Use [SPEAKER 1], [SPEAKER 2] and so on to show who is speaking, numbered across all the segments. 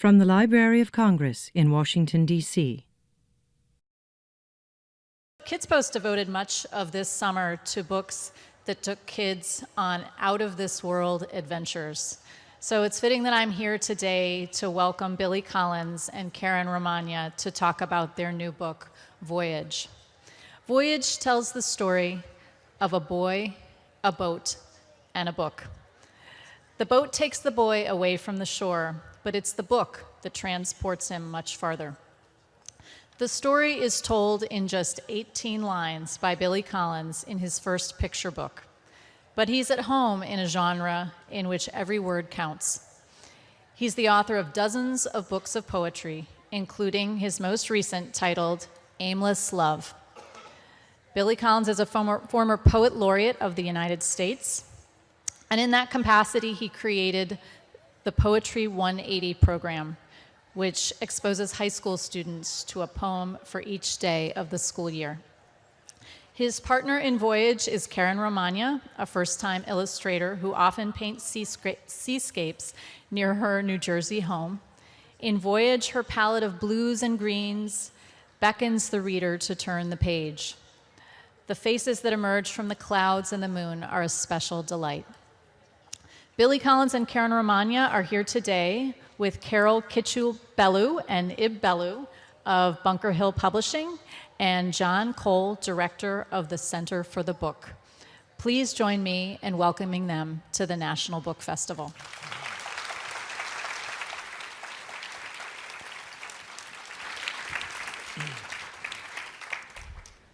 [SPEAKER 1] From the Library of Congress in Washington, D.C.
[SPEAKER 2] Kids Post devoted much of this summer to books that took kids on out-of-this-world adventures. So it's fitting that I'm here today to welcome Billy Collins and Karen Romagna to talk about their new book, Voyage. Voyage tells the story of a boy, a boat, and a book. The boat takes the boy away from the shore, but it's the book that transports him much farther. The story is told in just 18 lines by Billy Collins in his first picture book, but he's at home in a genre in which every word counts. He's the author of dozens of books of poetry, including his most recent titled Aimless Love. Billy Collins is a former Poet Laureate of the United States, and in that capacity, he created the Poetry 180 program, which exposes high school students to a poem for each day of the school year. His partner in Voyage is Karen Romagna, a first-time illustrator who often paints seascapes near her New Jersey home. In Voyage, her palette of blues and greens beckons the reader to turn the page. The faces that emerge from the clouds and the moon are a special delight. Billy Collins and Karen Romagna are here today with Carol Kitchell-Bellew and Ib Bellew of Bunker Hill Publishing and John Cole, director of the Center for the Book. Please join me in welcoming them to the National Book Festival.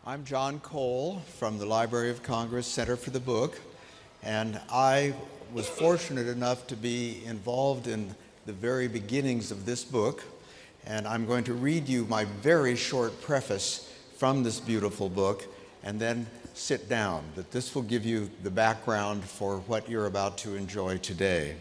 [SPEAKER 3] I'm John Cole from the Library of Congress Center for the Book, and I was fortunate enough to be involved in the very beginnings of this book, and I'm going to read you my very short preface from this beautiful book and then sit down. But this will give you the background for what you're about to enjoy today.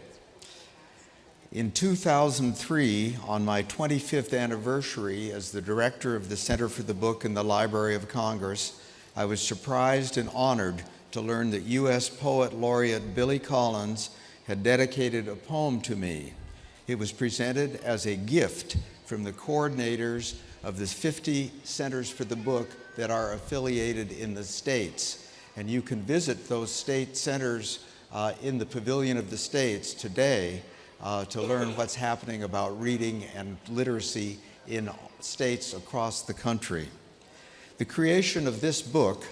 [SPEAKER 3] In 2003, on my 25th anniversary as the director of the Center for the Book in the Library of Congress, I was surprised and honored to learn that U.S. Poet Laureate Billy Collins had dedicated a poem to me. It was presented as a gift from the coordinators of the 50 Centers for the Book that are affiliated in the states. And you can visit those state centers in the Pavilion of the States today to learn what's happening about reading and literacy in states across the country. The creation of this book,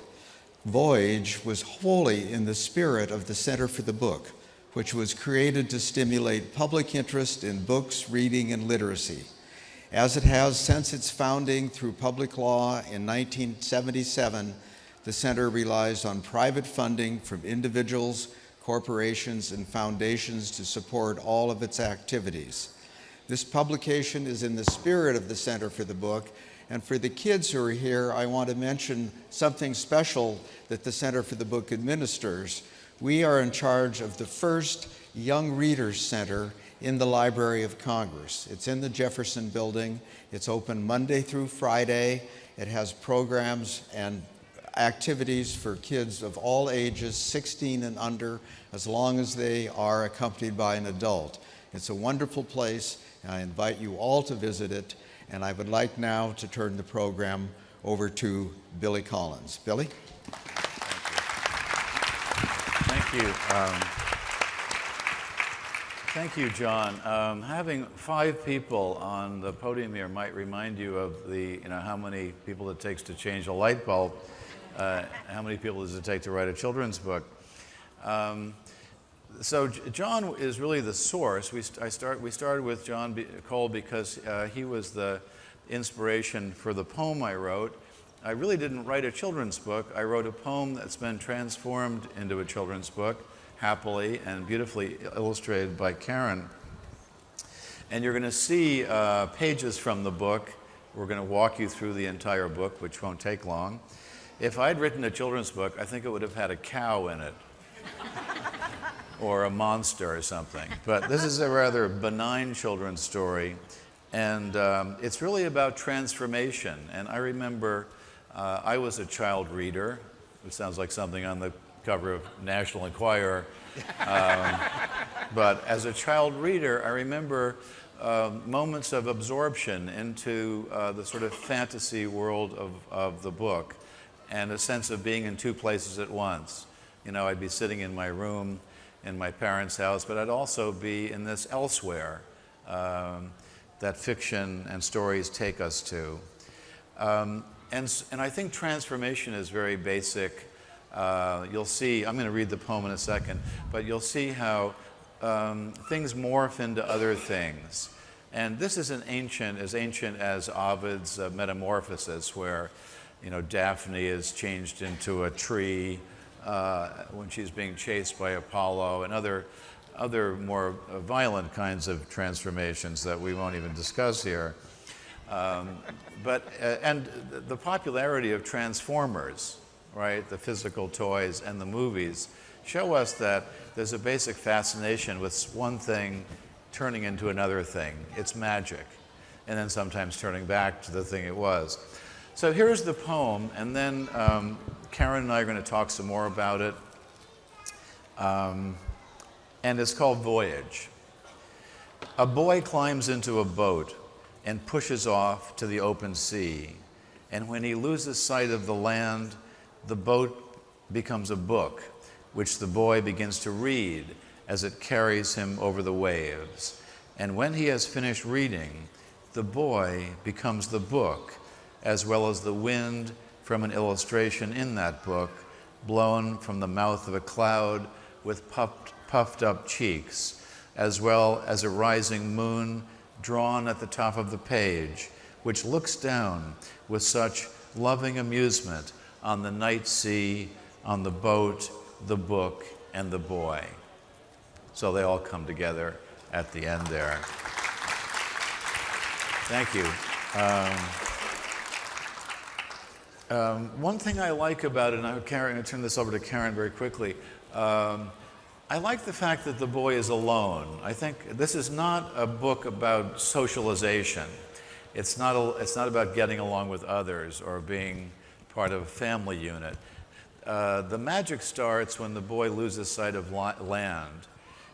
[SPEAKER 3] Voyage, was wholly in the spirit of the Center for the Book, which was created to stimulate public interest in books, reading, and literacy. As it has since its founding through public law in 1977, the Center relies on private funding from individuals, corporations, and foundations to support all of its activities. This publication is in the spirit of the Center for the Book, and for the kids who are here, I want to mention something special that the Center for the Book administers. We are in charge of the first Young Readers Center in the Library of Congress. It's in the Jefferson Building. It's open Monday through Friday. It has programs and activities for kids of all ages, 16 and under, as long as they are accompanied by an adult. It's a wonderful place, and I invite you all to visit it. And I would like now to turn the program over to Billy Collins. Billy?
[SPEAKER 4] Thank you. Thank you, John. Having 5 people on the podium here might remind you of how many people it takes to change a light bulb. How many people does it take to write a children's book? So John is really the source. We started with John Cole because he was the inspiration for the poem I wrote. I really didn't write a children's book. I wrote a poem that's been transformed into a children's book, happily and beautifully illustrated by Karen. And you're going to see pages from the book. We're going to walk you through the entire book, which won't take long. If I'd written a children's book, I think it would have had a cow in it. Or a monster or something. But this is a rather benign children's story, and it's really about transformation. And I remember I was a child reader. It sounds like something on the cover of National Enquirer. But as a child reader, I remember moments of absorption into the sort of fantasy world of the book, and a sense of being in two places at once. You know, I'd be sitting in my room in my parents' house, but I'd also be in this elsewhere that fiction and stories take us to. And I think transformation is very basic. You'll see, I'm going to read the poem in a second, but you'll see how things morph into other things. And this is as ancient as Ovid's Metamorphosis, where, you know, Daphne is changed into a tree when she's being chased by Apollo, and other more violent kinds of transformations that we won't even discuss here. And the popularity of Transformers, right, the physical toys and the movies, show us that there's a basic fascination with one thing turning into another thing. It's magic, and then sometimes turning back to the thing it was. So here's the poem, and then Karen and I are going to talk some more about it. And it's called Voyage. A boy climbs into a boat and pushes off to the open sea. And when he loses sight of the land, the boat becomes a book, which the boy begins to read as it carries him over the waves. And when he has finished reading, the boy becomes the book, as well as the wind from an illustration in that book, blown from the mouth of a cloud with puffed up cheeks, as well as a rising moon drawn at the top of the page, which looks down with such loving amusement on the night sea, on the boat, the book, and the boy. So they all come together at the end there. Thank you. One thing I like about it, and I'm going to turn this over to Karen very quickly, I like the fact that the boy is alone. I think this is not a book about socialization. It's not about getting along with others or being part of a family unit. The magic starts when the boy loses sight of land.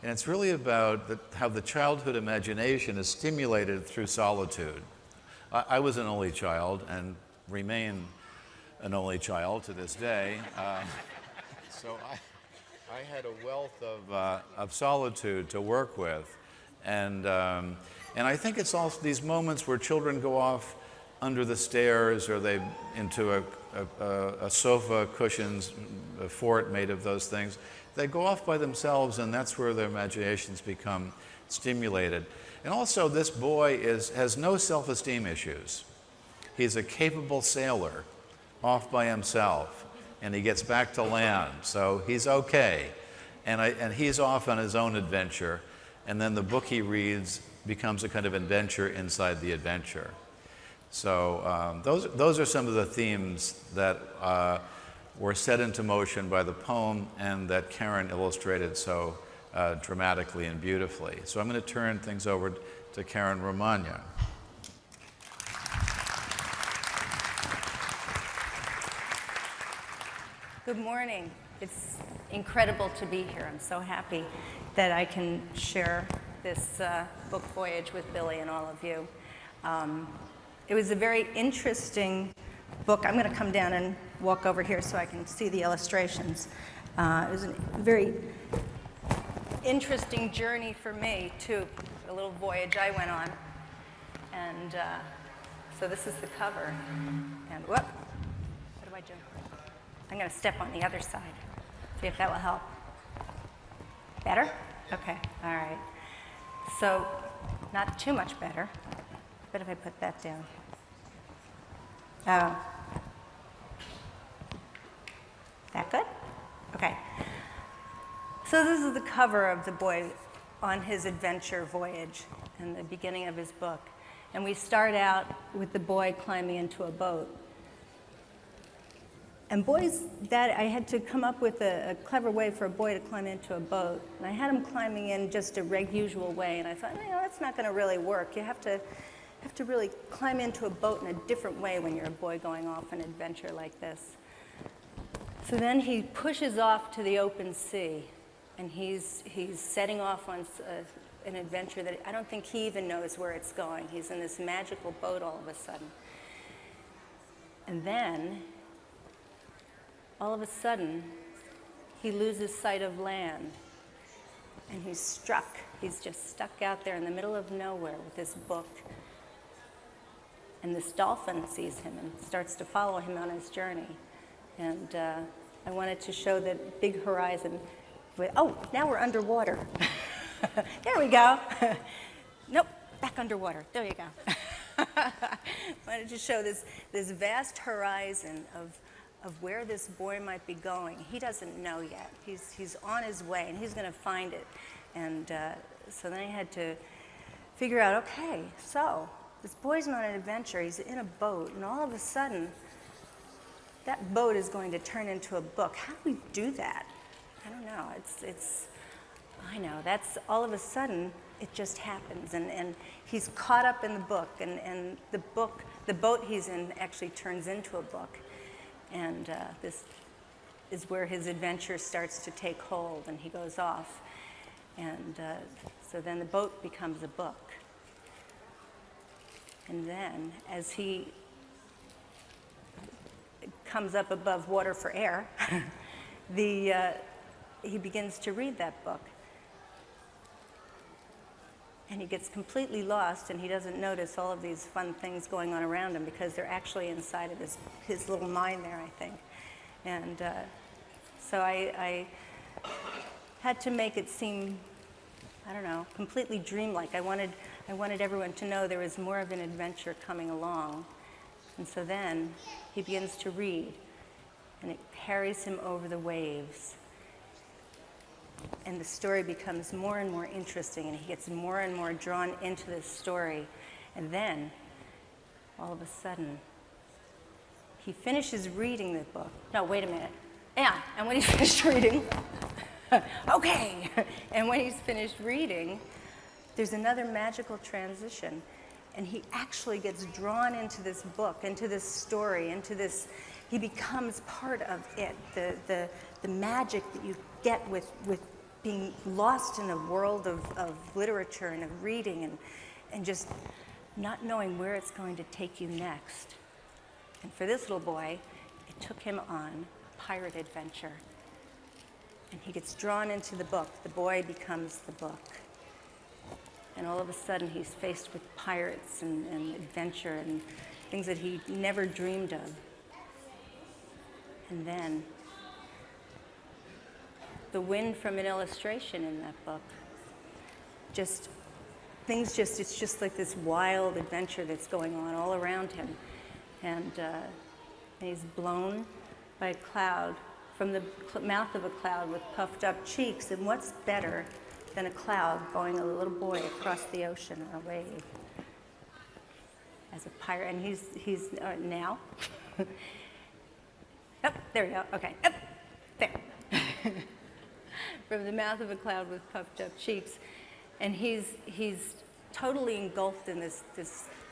[SPEAKER 4] And it's really about how the childhood imagination is stimulated through solitude. I was an only child and remain an only child to this day. So I had a wealth of solitude to work with. And I think it's also these moments where children go off under the stairs, or they into a sofa, cushions, a fort made of those things. They go off by themselves, and that's where their imaginations become stimulated. And also, this boy has no self-esteem issues. He's a capable sailor off by himself, and he gets back to land, so he's okay. And he's off on his own adventure, and then the book he reads becomes a kind of adventure inside the adventure. So those are some of the themes that were set into motion by the poem and that Karen illustrated so dramatically and beautifully. So I'm going to turn things over to Karen Romagna.
[SPEAKER 5] Good morning. It's incredible to be here. I'm so happy that I can share this book Voyage with Billy and all of you. It was a very interesting book. I'm going to come down and walk over here so I can see the illustrations. It was a very interesting journey for me, too, a little voyage I went on. And so this is the cover. And whoop, what do I do? I'm going to step on the other side, see if that will help. Better? Okay, all right. So, not too much better. But if I put that down. Oh. That good? Okay. So this is the cover of the boy on his adventure voyage in the beginning of his book. And we start out with the boy climbing into a boat. And boys, that I had to come up with a clever way for a boy to climb into a boat. And I had him climbing in just a usual way. And I thought, you know, that's not going to really work. You have to really climb into a boat in a different way when you're a boy going off an adventure like this. So then he pushes off to the open sea. And he's setting off on an adventure that I don't think he even knows where it's going. He's in this magical boat all of a sudden. And then, all of a sudden, he loses sight of land. And he's struck. He's just stuck out there in the middle of nowhere with this book. And this dolphin sees him and starts to follow him on his journey. And I wanted to show that big horizon. Oh, now we're underwater. There we go. Nope, back underwater. There you go. I wanted to show this vast horizon of where this boy might be going. He doesn't know yet. He's on his way, and he's going to find it. And so then I had to figure out, okay, so this boy's on an adventure. He's in a boat, and all of a sudden, that boat is going to turn into a book. How do we do that? I don't know. I know. That's all of a sudden, it just happens. And he's caught up in the book, and the boat he's in actually turns into a book. And this is where his adventure starts to take hold, and he goes off. And so then the boat becomes a book. And then, as he comes up above water for air, he begins to read that book. And he gets completely lost, and he doesn't notice all of these fun things going on around him because they're actually inside of his little mind there, I think. And so I had to make it seem, I don't know, completely dreamlike. I wanted everyone to know there was more of an adventure coming along. And so then he begins to read, and it carries him over the waves. And the story becomes more and more interesting, and he gets more and more drawn into this story. And then, all of a sudden, he finishes reading the book. No, wait a minute. Yeah, and when he's finished reading, okay. And when he's finished reading, there's another magical transition. And he actually gets drawn into this book, into this story, into this, he becomes part of it. The magic that you get with being lost in a world of literature and of reading and just not knowing where it's going to take you next. And for this little boy, it took him on a pirate adventure. And he gets drawn into the book. The boy becomes the book. And all of a sudden, he's faced with pirates and adventure and things that he never dreamed of. And then, the wind from an illustration in that book, it's just like this wild adventure that's going on all around him. And he's blown by a cloud, from the mouth of a cloud with puffed up cheeks. And what's better than a cloud blowing a little boy across the ocean on a wave as a pirate? And he's now. Oh, there we go. Okay. Oh, there. From the mouth of a cloud with puffed up cheeks. And he's totally engulfed in this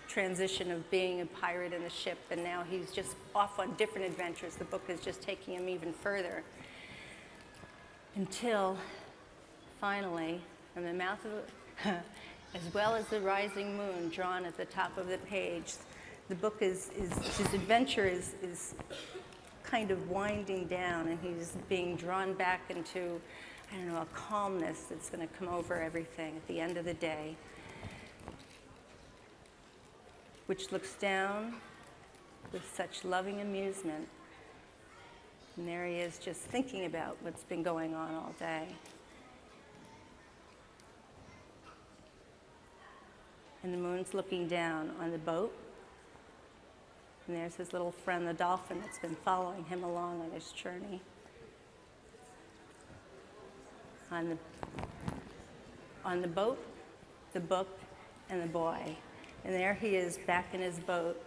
[SPEAKER 5] transition of being a pirate in a ship, and now he's just off on different adventures. The book is just taking him even further. Until finally, from the mouth of as well as the rising moon drawn at the top of the page, the book his adventure is kind of winding down, and he's being drawn back into, I don't know, a calmness that's going to come over everything at the end of the day, which looks down with such loving amusement. And there he is just thinking about what's been going on all day. And the moon's looking down on the boat. And there's his little friend, the dolphin, that's been following him along on his journey. On the boat, the book, and the boy. And there he is back in his boat.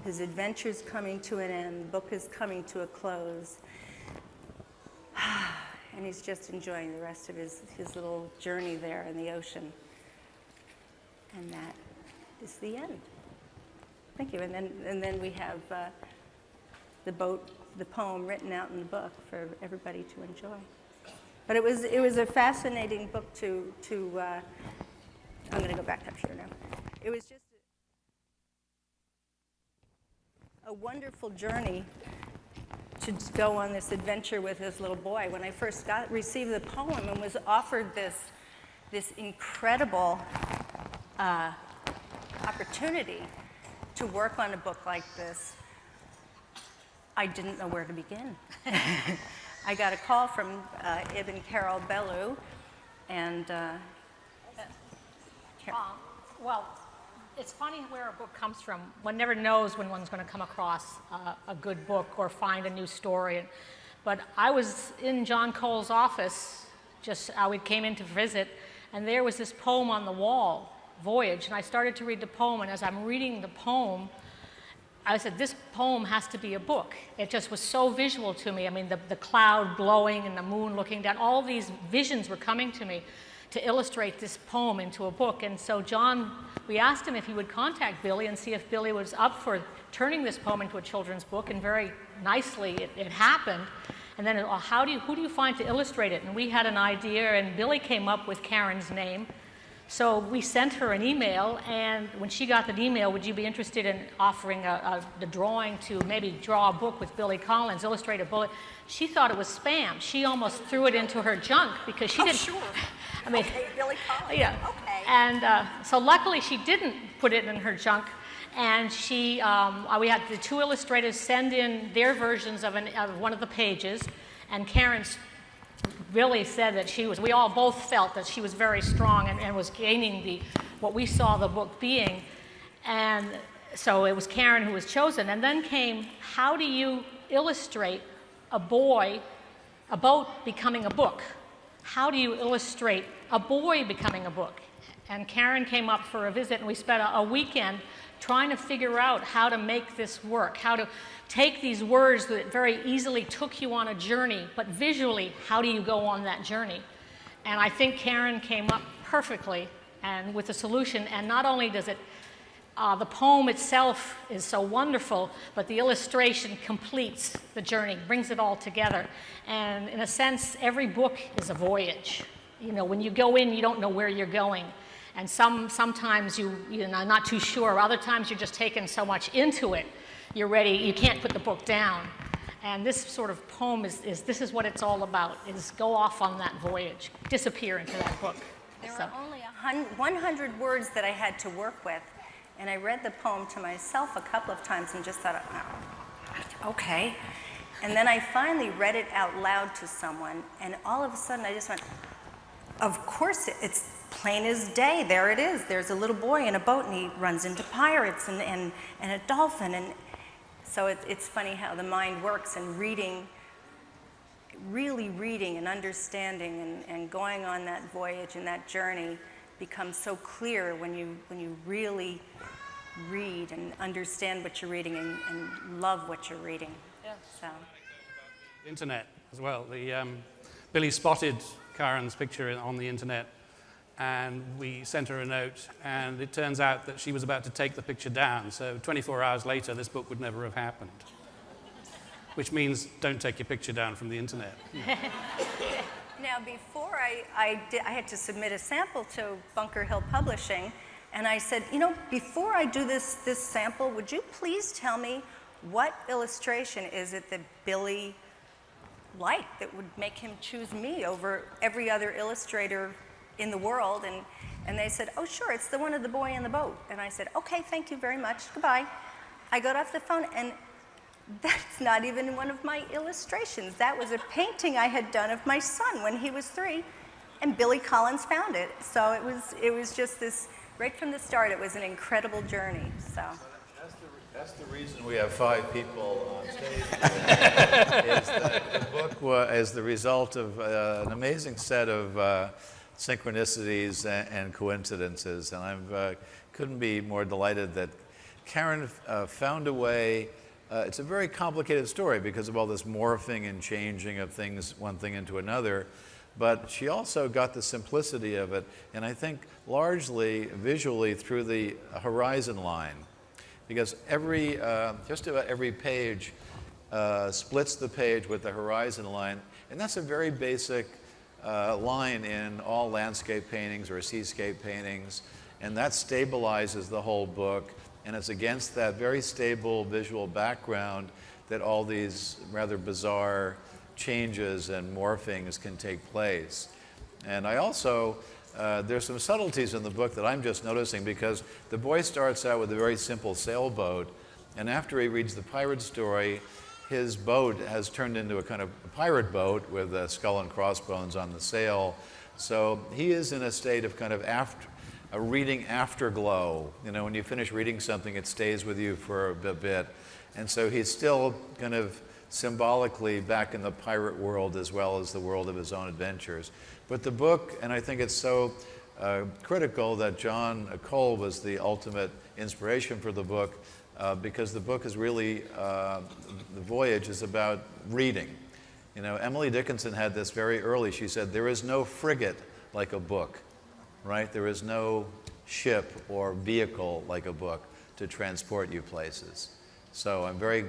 [SPEAKER 5] His adventure's coming to an end. The book is coming to a close. And he's just enjoying the rest of his little journey there in the ocean. And that is the end. Thank you. And then we have the boat, the poem written out in the book for everybody to enjoy. But it was a fascinating book to back up here now. It was just a wonderful journey to go on this adventure with this little boy. When I first received the poem and was offered this incredible opportunity to work on a book like this, I didn't know where to begin. I got a call from Ibn Carol Bellew, and
[SPEAKER 6] well, it's funny where a book comes from. One never knows when one's going to come across a good book or find a new story. But I was in John Cole's office, we came in to visit, and there was this poem on the wall, Voyage, and I started to read the poem, and as I'm reading the poem, I said, this poem has to be a book. It just was so visual to me. I mean, the cloud blowing and the moon looking down, all these visions were coming to me to illustrate this poem into a book. And so John, we asked him if he would contact Billy and see if Billy was up for turning this poem into a children's book, and very nicely it happened. And then, who do you find to illustrate it? And we had an idea, and Billy came up with Karen's name. So we sent her an email, and when she got that email, would you be interested in offering the drawing to maybe draw a book with Billy Collins, illustrate a bullet? She thought it was spam. She almost threw it into her junk because she didn't.
[SPEAKER 5] Sure.
[SPEAKER 6] I mean,
[SPEAKER 5] okay, Billy Collins.
[SPEAKER 6] Yeah.
[SPEAKER 5] Okay.
[SPEAKER 6] And so luckily she didn't put it in her junk, and we had the two illustrators send in their versions of one of the pages, and Karen's really said that we all both felt that she was very strong and was gaining what we saw the book being. And so it was Karen who was chosen. And then came, how do you illustrate a boat becoming a book? How do you illustrate a boy becoming a book? And Karen came up for a visit, and we spent a weekend trying to figure out how to make this work, how to take these words that very easily took you on a journey, but visually, how do you go on that journey? And I think Karen came up perfectly and with a solution, and not only does it, the poem itself is so wonderful, but the illustration completes the journey, brings it all together. And in a sense, every book is a voyage. You know, when you go in, you don't know where you're going. And sometimes you're not too sure. Other times you're just taken so much into it, you're ready, you can't put the book down. And this sort of poem this is what it's all about, is go off on that voyage, disappear into that book.
[SPEAKER 5] There were only 100 words that I had to work with, and I read the poem to myself a couple of times and just thought, oh, okay. And then I finally read it out loud to someone, and all of a sudden I just went, of course it's plain as day. There it is. There's a little boy in a boat, and he runs into pirates and a dolphin. And so it's funny how the mind works, and really reading and understanding and going on that voyage and that journey becomes so clear when you really read and understand what you're reading and love what you're reading.
[SPEAKER 6] Yeah.
[SPEAKER 5] So.
[SPEAKER 7] Internet as well. Billy spotted Karen's picture on the internet, and we sent her a note, and it turns out that she was about to take the picture down, so 24 hours later this book would never have happened, which means don't take your picture down from the internet.
[SPEAKER 5] Now, before I had to submit a sample to Bunker Hill Publishing, and I said, before I do this sample, would you please tell me what illustration is it that Billy liked that would make him choose me over every other illustrator in the world? And they said, oh, sure, it's the one of the boy in the boat. And I said, okay, thank you very much, goodbye. I got off the phone, and that's not even one of my illustrations. That was a painting I had done of my son when he was 3, and Billy Collins found it. So it was just this, right from the start, it was an incredible journey, so.
[SPEAKER 4] That's the reason we have 5 people on stage today, is that the book is the result of an amazing set of synchronicities and coincidences, and I couldn't be more delighted that Karen found a way. It's a very complicated story because of all this morphing and changing of things, one thing into another, but she also got the simplicity of it, and I think largely visually through the horizon line. Because just about every page splits the page with the horizon line, and that's a very basic line in all landscape paintings or seascape paintings. And that stabilizes the whole book, and it's against that very stable visual background that all these rather bizarre changes and morphings can take place. And I also, there's some subtleties in the book that I'm just noticing, because the boy starts out with a very simple sailboat, and after he reads the pirate story, his boat has turned into a kind of pirate boat with a skull and crossbones on the sail. So he is in a state of kind of a reading afterglow. You know, when you finish reading something, it stays with you for a bit. And so he's still kind of symbolically back in the pirate world as well as the world of his own adventures. But the book, and I think it's so critical that John Cole was the ultimate inspiration for the book, because the book is really, the Voyage is about reading. You know, Emily Dickinson had this very early. She said, there is no frigate like a book, right? There is no ship or vehicle like a book to transport you places. So I'm very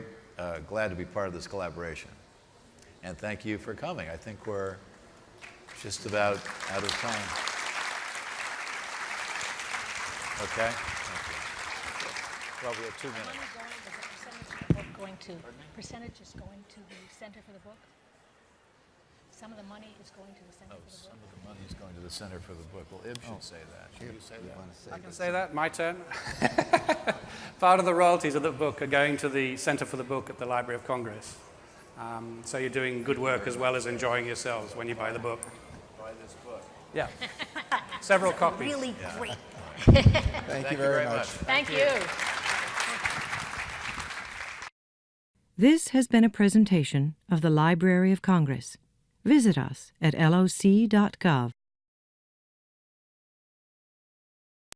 [SPEAKER 4] glad to be part of this collaboration. And thank you for coming. I think we're just about out of time. Okay? Well, we have 2 minutes.
[SPEAKER 6] Percentage is going to the Center for the Book? Some of the money is going to the Center for the Book?
[SPEAKER 4] Some of the money is going to the Center for the Book. Well, Ib should say that. Should you say that?
[SPEAKER 7] I can say that. My turn. Part of the royalties of the book are going to the Center for the Book at the Library of Congress. So you're doing good work as well as enjoying yourselves when you buy the book.
[SPEAKER 4] Buy this book.
[SPEAKER 7] Yeah. Several copies.
[SPEAKER 5] Really great.
[SPEAKER 3] Thank you very much.
[SPEAKER 6] Thank you.
[SPEAKER 1] This has been a presentation of the Library of Congress. Visit us at loc.gov.